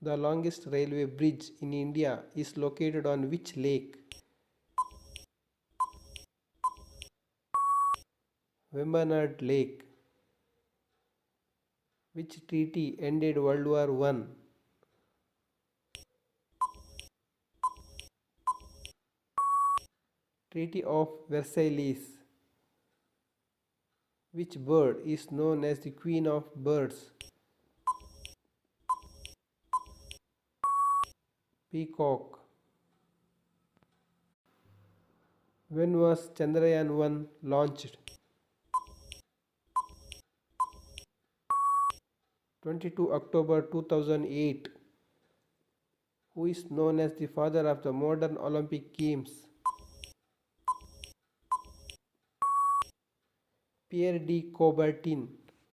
The longest railway bridge in India is located on which lake? Vembanad Lake. Which treaty ended World War I? Treaty of Versailles. Which bird is known as the Queen of Birds? Peacock. When was Chandrayaan 1 launched? 22 October 2008. Who is known as the father of the modern Olympic Games? Pierre de Coubertin.